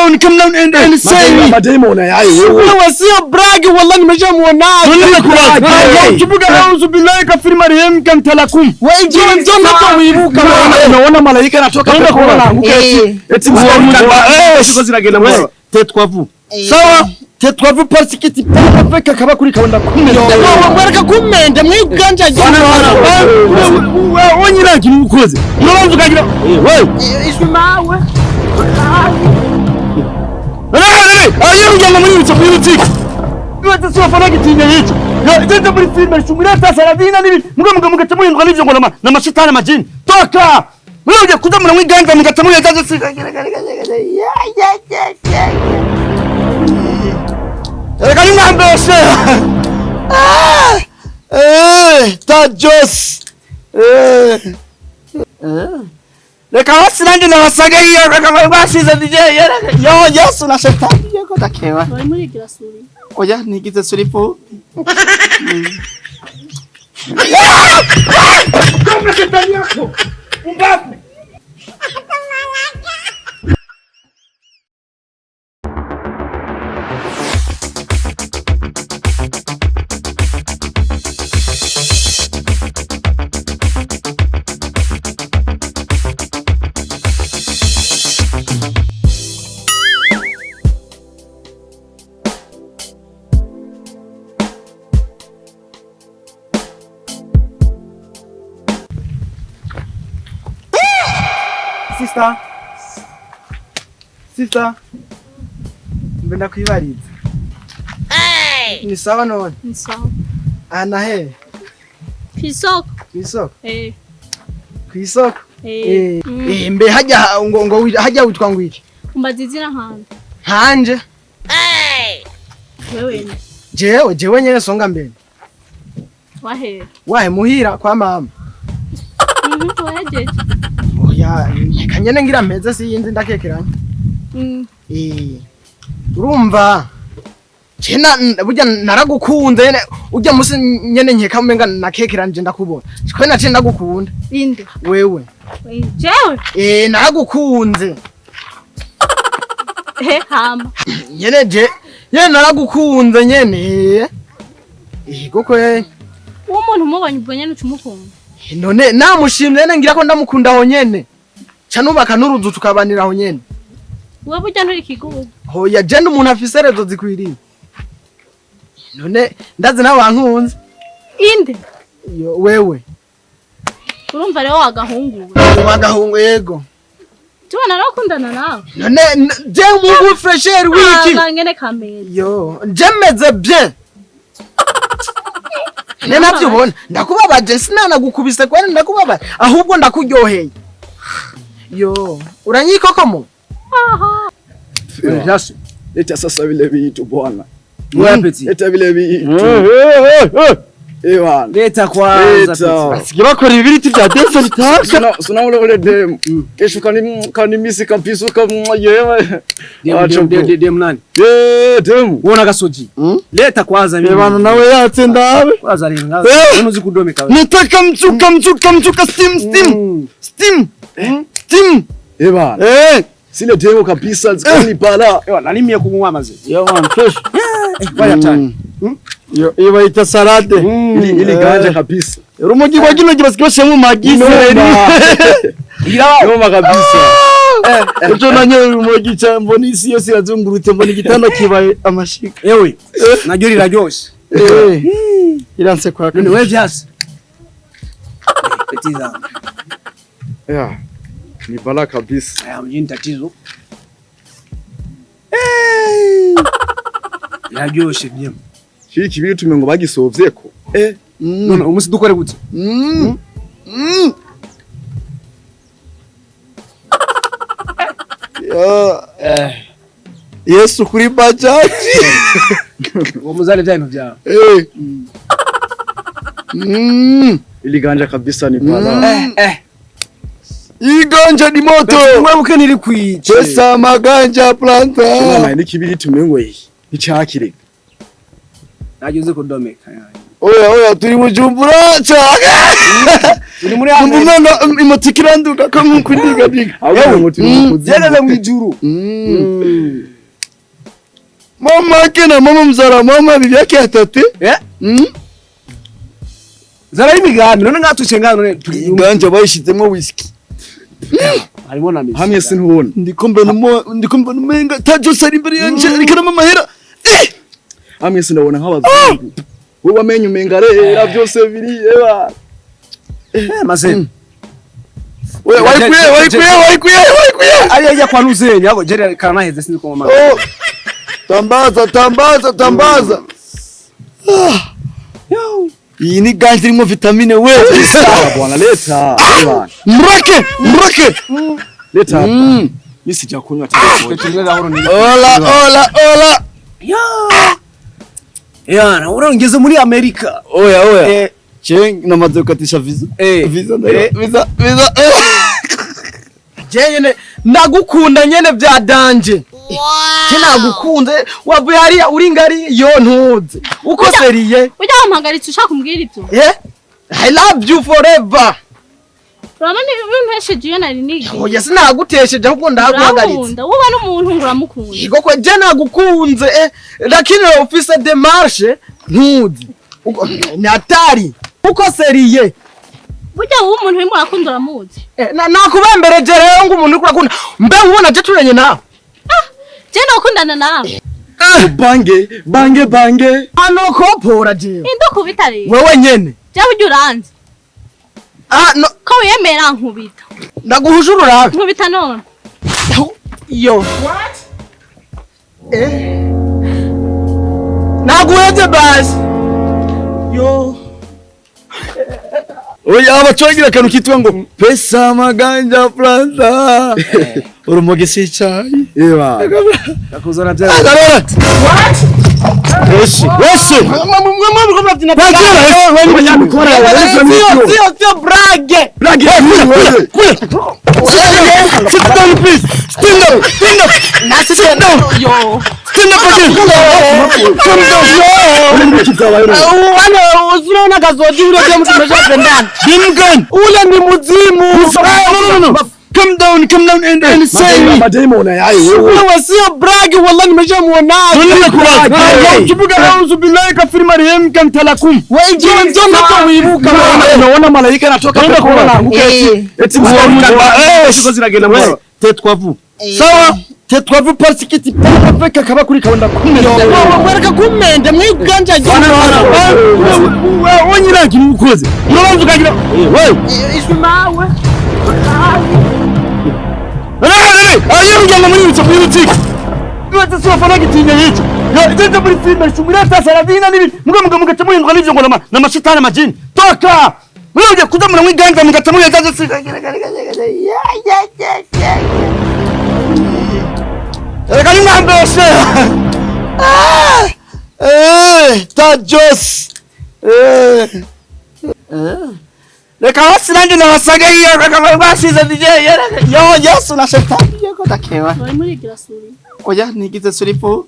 down, come down and say mademon yayo wewe sio brag wallahi nimeshamuona ukibuga auzu billahi kafiri marehemu kamtalakum wewe ndio hapo uibuka unaona malaika anatoka kwa kuanguka eti sio zinagenda mwa tete kwa vu sawa tete kwa vu partikiti peka kaba kuri kabanda kumenda wewe kumenda mwiganja jina wewe onyirangi ukoze unabanza kagira wewe ishimawe ayo ngoma muri bitso by'ubutiki bibaza so fana gitinya yico yo muri filme shumira tasaradina nibi muga mugatamwe indwa n'ivyo ngoma na mashitani majini toka muje kuza muri mwiganga mugatamwe yazaze kali ngambese tajos Leka wasilandi na wasaga hiyo kama basiza DJ yo Yesu na shetani yako takewa. Wali muri girasuri. Oya nigize suripo. Kama shetani yako. Umbavu. Sister. Mbenda kuibariza. Ni sawa none? Ni sawa. Ana he. Kwisoko. Kwisoko? Kwisoko? Mbe haja ngo haja witwa ngwiki. Umbazizira hanje. Hanje? Wewe. Jewe nyene songa mbele. Wahe muhira kwa mama. Wahejeje. Oya, kanyene ngira mpeze siyinzi ndakekeranye. Urumva Chena burya naragukunze ujya musi nyene nkeka umenga nakekeranje ndakubona. Sikwe nace ndagukunda. Inde. Wewe. Jewe? Naragukunze. Hama. Nyene naragukunze nyene. Koko uwo muntu mubanye ubwo nyene ucumukunda. None namushimye nene ngira ko ndamukunda ho nyene. Canubaka nuruzu tukabanira ho nyene. Wewe burya nturi kigugu. Hoya je umuntu afise rezo zikwiriye. None ndazi nawe wankunze. Inde. Yo wewe. Urumva rero wagahungu. Wagahungu yego. Tubona nakundana nawe. None je mu fresher wiki. Ngene kamera. Yo, jemeze bien. Nena byubona ndakubabaje sinana gukubise kwani ndakubaba ahubwo ndakuryoheye. Yo, uranyikokomo? Aha. Yes. Leta sasa vile vitu bwana. Mwapeti. Leta vile vitu. Ewan. Leta kwanza. Asikia bakora ibiriti bya dance bitaka. Sina ule dem. Kesho kani misi kampiso kama yewe. Dem nani? Dem. Uona gasoji. Leta kwanza mimi. Bwana nawe yate ndawe. Kwanza linga. Unuzi kudomeka. Nataka mchuka steam. Ewan. Sile demo kabisa zikani pala. Nani mimi kumwa maze. Yo man fresh. Waya tani. Yo iba ita salade. Ili ganja kabisa. Rumogi kwa kino kibasikio shemu magisi. Yoma kabisa. Ucho nanye rumogi cha mboni siyo sirazungurute mboni kitanda kibaye amashika. Ewe. Najuri rajose. Ilanse kwa nini wewe vyasi. Petiza. Yeah. Ni bala kabisa. Mjini tatizo. Rajose bien. Shiki kibiri tumengo bagisovyeko. None umusi dukore gute? Yesu kuri bajaji. Uwo muzale vyano vyao. Ili ganja kabisa ni bala. Iganja ni moto. Mwebuke niri kwice. Pesa maganja planta. Mama ni kibiri tumengo hii. Ichakire. Najuze kudomeka. Oya turi Bujumbura cyane. Turi muri Amerika. Mbona imotikiranduka ko nkuko ndiga. Yegeze mu ijuru. Mama kena mama mzara mama bibi yake atate. Zara imigambi none ngatuce ngano turi nganje bayishizemo whisky. Harimo na misi. Hamwe sinubona. Ndikumva umenga tajose ari imbere yanje ariko mama hera. Hamwe sinabona nk'abazungu. Wewe wamenye umenga rera byose biri eba. Maze. Waikuye. Ariya kwa Nuzenya abo jeri kana heze sinzi ko mama. Tambaza. Iyi ni ganzi irimo vitamine we. Bwana leta. Mrake. Leta. Misi ja kunywa tatu. Ola. Yana, urangeze muri Amerika. Oya. Cheng namaze gukatisha visa. Visa. Jene ndagukunda nyene bya danje. Nagukunze wavuye hariya uri ngari yo ntuze. Uko seriye. Ujya wampagaritse ushaka kumbwira ibyo. I love you forever. Urabona impesheje iyo nari nigi. Oya sinagutesheje ahubwo ndaguhagaritse. Wowe n'umuntu nguramukunda. Yego ko je nagukunze lakini office de marche ntuzi. Ni atari. Uko seriye. Burya wowe umuntu wimwe urakunda uramuzi. Nakubembereje rero ngo umuntu urakunda. Mbe ubona je turanye nawe. Je nakundana nawe. Bange. Hano kopora je. Indo kubita rero. Wewe nyene. Je ujya uranze. No. Ko yemera nkubita. Ndaguhujurura. Nkubita none. Yo. What? Naguheze basi. Yo. Oya abachongira kantu kitwa ngo pesa maganja plaza. Urumogi si chai. Ewa. Nakuzana bya. What? Wese. Sio brage. Sit down please. Stand up. Sit down. Yo. Stand up again. Come down. Wana usiona kazoji ule kama tumeshapendana. Dimgan. Ule ni muzimu. No. Come down and say. Mademo na yayi wewe. Wewe sio bragi wallahi nimeshamuona. Kibuga auzu billahi kafiri marehemu kan talakum. Wewe ndio wibuka unaona malaika anatoka kwa anaanguka eti sio zinagenda mwa tetwavu. Sawa? Tetwavu parsikiti paka kaba kuri kawanda kumende. Baraka kumende mwiganja wewe onyirangi mukoze. Unabanza kagira wewe. Ishimawe. Ayo ngoma muri uco kwirutiki. Bibaza sio fana gitinye hicho. Yo tete muri filme shumira tasaradina nibi. Muga mugacamuye ngo nivyo ngo na mashitani majini. Toka. Wewe uje kuza muri mwiganga mugacamuye zaje sika. Kali ngambeshe. Tajos. Leka wasilanje na wasaga hiyo kama basiza DJ yo Yesu na shetani yako takewa. Wari muri girasuri. Oya nigize suripo.